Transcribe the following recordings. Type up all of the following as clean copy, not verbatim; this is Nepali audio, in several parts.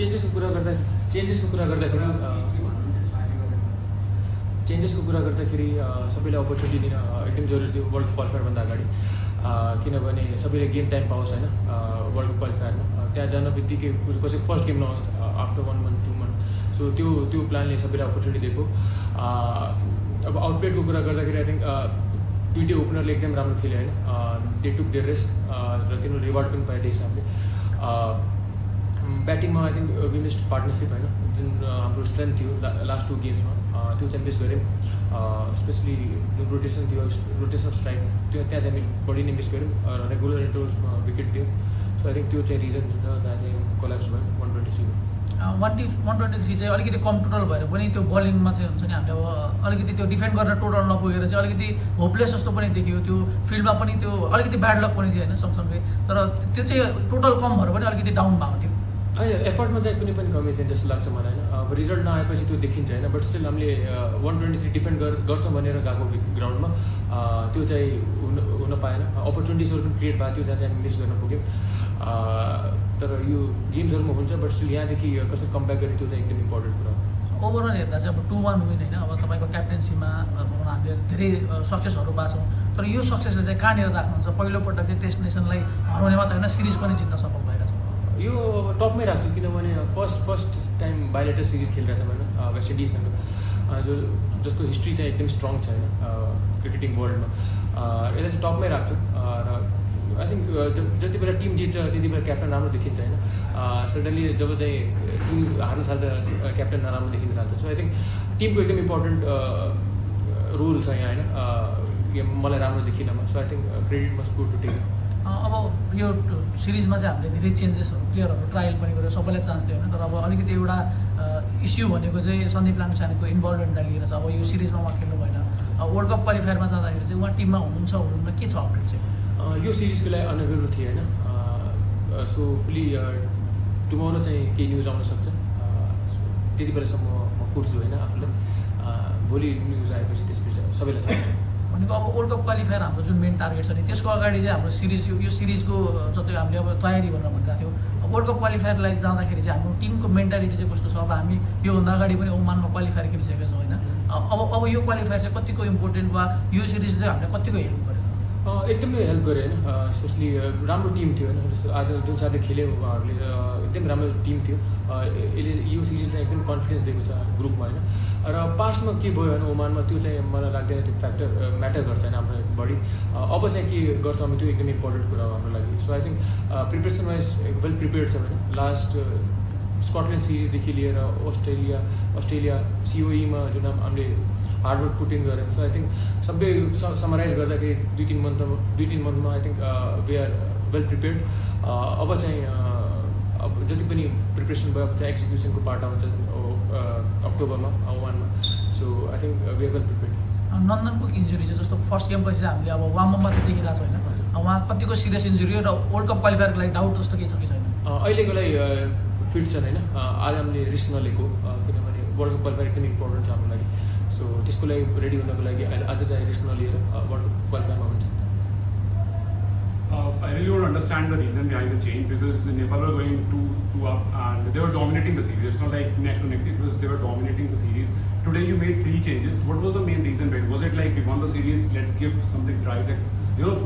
चेन्जेसको कुरा गर्दाखेरि सबैले अपर्च्युनिटी दिन एकदम जरुरी थियो वर्ल्ड कप क्वालिफायरभन्दा अगाडि किनभने सबैले गेम टाइम पाओस् हैन वर्ल्ड कप क्वालिफायरमा त्यहाँ जान बित्तिकै कसैको फर्स्ट गेम नहोस् आफ्टर 1 month 2 month सो त्यो प्लानले सबैलाई अपर्च्युनिटी दिएको अब आउटप्लेटको कुरा गर्दाखेरि आई थिङ्क दुईटै ओपनरले एकदम राम्रो खेले हैन दे टुक देयर रिस्क र तिनीहरू रिवार्ड पनि पाए त्यही हिसाबले ब्याटिङमा I think we missed partnership हैन जुन हाम्रो स्ट्रेन्थ थियो लास्ट 2 गेम्समा त्यो चाहिँ मिस गऱ्यौँ स्पेसली जुन रोटेसन थियो रोटेसन स्ट्राइक त्यो त्यहाँ चाहिँ बढी नै मिस गऱ्यौँ रेगुलर इन्टरभल्समा विकेट दियौँ सो आई थिङ्क त्यो चाहिँ रिजन छ जहाँ चाहिँ कोल्याप्स भयो 123 चाहिँ अलिकति कम टोटल भएर पनि त्यो बलिङमा चाहिँ हुन्छ नि हामीले अब अलिकति त्यो डिफेन्ड गर्न टोटल नपुगेर चाहिँ अलिकति होपलेस जस्तो पनि देखियो त्यो फिल्डमा पनि त्यो अलिकति ब्याड लक पनि थियो होइन सँगसँगै तर त्यो चाहिँ टोटल कम भएर पनि अलिकति डाउन भएको थियो होइन एफर्टमा चाहिँ कुनै पनि कमी थिएन जस्तो लाग्छ मलाई होइन अब रिजल्ट नआएपछि त्यो देखिन्छ होइन बट स्टिल हामीले 123 डिफेन्ड गर्छौँ भनेर गएको ग्राउन्डमा त्यो चाहिँ हुन पाएन अपर्च्युनिटिजहरू पनि क्रिएट भएको थियो जहाँ चाहिँ मिस गर्न पुग्यौँ तर यो गेम्सहरूमा हुन्छ बट स्टिल यहाँदेखि कसरी कमब्याक गर्ने त्यो चाहिँ एकदम इम्पोर्टेन्ट कुरा हो ओभरअल हेर्दा चाहिँ अब 2-1 विन होइन अब तपाईँको क्याप्टेन्सीमा हामीले धेरै सक्सेसहरू पाछौँ तर यो सक्सेसले चाहिँ कहाँनिर राख्नुहुन्छ पहिलोपटक चाहिँ टेस्ट नेसनलाई हराउने मात्र होइन सिरिज पनि जित्न सफल भइरहेछ यो टपमै राख्छु किनभने फर्स्ट टाइम बाइलेटर सिरिज खेलिरहेछ होइन वेस्ट इन्डिजसँग जसको हिस्ट्री चाहिँ एकदम स्ट्रङ छ होइन क्रिकेटिङ वर्ल्डमा यसलाई चाहिँ टपमै राख्छु र आई थिङ्क जति बेला टिम जित्छ त्यति बेला क्याप्टन राम्रो देखिन्छ होइन सडनली जब चाहिँ टिम हार्न थाल्छ क्याप्टन नराम्रो देखिन थाल्छ सो आई थिङ्क टिमको एकदम इम्पोर्टेन्ट रोल छ यहाँ होइन मलाई राम्रो देखिनमा so I think credit must go to team अब यो सिरिजमा चाहिँ हामीले धेरै चेन्जेसहरू प्लेयरहरू ट्रायल पनि गर्यो सबैलाई चान्स दियो होइन तर अब अलिकति एउटा इस्यु भनेको चाहिँ सन्दीप लामिछानेको इन्भल्भमेन्टलाई लिएर छ अब यो सिरिजमा उहाँ खेल्नु भएन वर्ल्ड कप क्वालिफायरमा जाँदाखेरि चाहिँ उहाँ टिममा हुनुहुन्न के छ अपडेट चाहिँ यो सिरिजको लागि अनअवेलेबल थिएँ होइन सो फुल्ली टुमोरो चाहिँ केही न्युज आउन सक्छ त्यति बेलासम्म म कुर्छु होइन आफूलाई भोलि न्युज आएपछि त्यसपछि सबैलाई थाहा भनेको अब वर्ल्ड कप क्वालिफायर हाम्रो जुन मेन टार्गेट छ नि त्यसको अगाडि चाहिँ हाम्रो सिरिज यो सिरिजको जति हामीले अब तयारी भनेर भनिरहेको थियौँ वर्ल्ड कप क्वालिफायरलाई जाँदाखेरि चाहिँ हाम्रो टिमको मेन्टालिटी चाहिँ कस्तो छ अब हामी योभन्दा अगाडि पनि ओमानमा क्वालिफायर खेलिसकेको छौँ होइन अब यो क्वालिफायर चाहिँ कतिको इम्पोर्टेन्ट वा यो सिरिज चाहिँ हामीले कतिको हेल्प गर्यो एकदमै हेल्प गर्यो होइन स्पेसली राम्रो टिम थियो होइन आज जुन हिसाबले खेल्यो उहाँहरूले एकदम राम्रो टिम थियो यसले यो सिरिजलाई एकदम कन्फिडेन्स दिएको छ ग्रुपमा होइन र पास्टमा के भयो भने ओमानमा त्यो चाहिँ मलाई लाग्दैन त्यो फ्याक्टर म्याटर गर्छ होइन हाम्रो बढी अब चाहिँ के गर्छौँ हामी त्यो एकदम इम्पोर्टेन्ट कुरा हो हाम्रो लागि so I think preparation wise well prepared छ होइन लास्ट स्कटल्यान्ड सिरिजदेखि लिएर अस्ट्रेलिया सिओईमा जुन हामीले हार्डवर्क पुटिङ गऱ्यौँ सो आई थिङ्क सबै समराइज गर्दाखेरि 2-3 मन्थमा I think we are well prepared अब चाहिँ अब जति पनि प्रिपरेसन भयो अब त्यहाँ एक्जिक्युसनको पार्ट आउँछ अक्टोबरमा वानमा so I think we are well prepared नन्दनको इन्जुरी चाहिँ जस्तो फर्स्ट गेम पछि हामीले अब वार्मअपमा चाहिँ देखिरहेको छ होइन उहाँ कतिको सिरियस इन्जुरी हो र वर्ल्ड कप क्वालिफायरको लागि डाउट जस्तो केही छ कि छैन अहिलेको लागि फिट छन् होइन आज हामीले रिस्क नलिएको किनभने वर्ल्ड कप क्वालिफायर एकदम इम्पोर्टेन्ट छ हाम्रो लागि सो त्यसको लागि रेडी हुनको लागि आज चाहिँ रिस्क नलिएर वर्ल्ड कप क्वालिफायरमा हुन्छ I really want to understand the reason behind the change because Nepal were going 2 up and they were dominating the series. It's not like neck to neck, it was they were dominating the series. Today you made 3 changes. What was the main reason behind it? Was it like we won the series, let's give something try, let's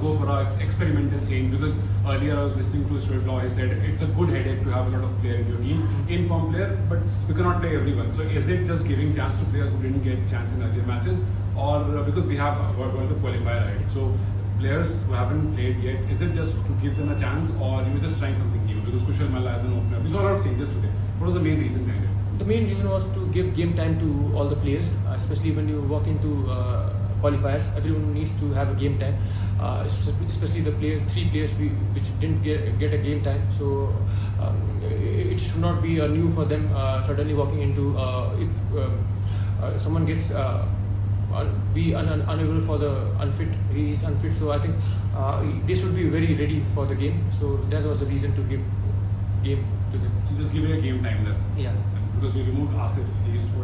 go for our experimental change? Because earlier I was listening to Stuart Law, he said it's a good headache to have a lot of players in your team, in-form player, but we cannot play everyone. So is it just giving chance to players who didn't get chance in earlier matches, or because we have World Cup qualifier ahead? So players who haven't played yet, is it just to give them a chance, or you were just trying something new? Because Kushal Malla as an opener, we saw a lot of changes today. What was the main reason behind it? The main reason was to give game time to all the players, especially when you walk into qualifiers. Everyone needs to have a game time, especially the 3 players which didn't get a game time. So it should not be new for them suddenly walking into if someone gets be unable for the unfit, he is unfit, so I think they should be very ready for the game. So that was the reason to give game to them. So just give it a game time, that's yeah. Because you removed Asif, he used to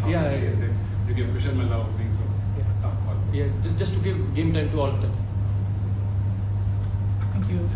yeah, and then you give Kushal Malla opening, so tough call. Yeah, just to give game time to all of them. Thank you.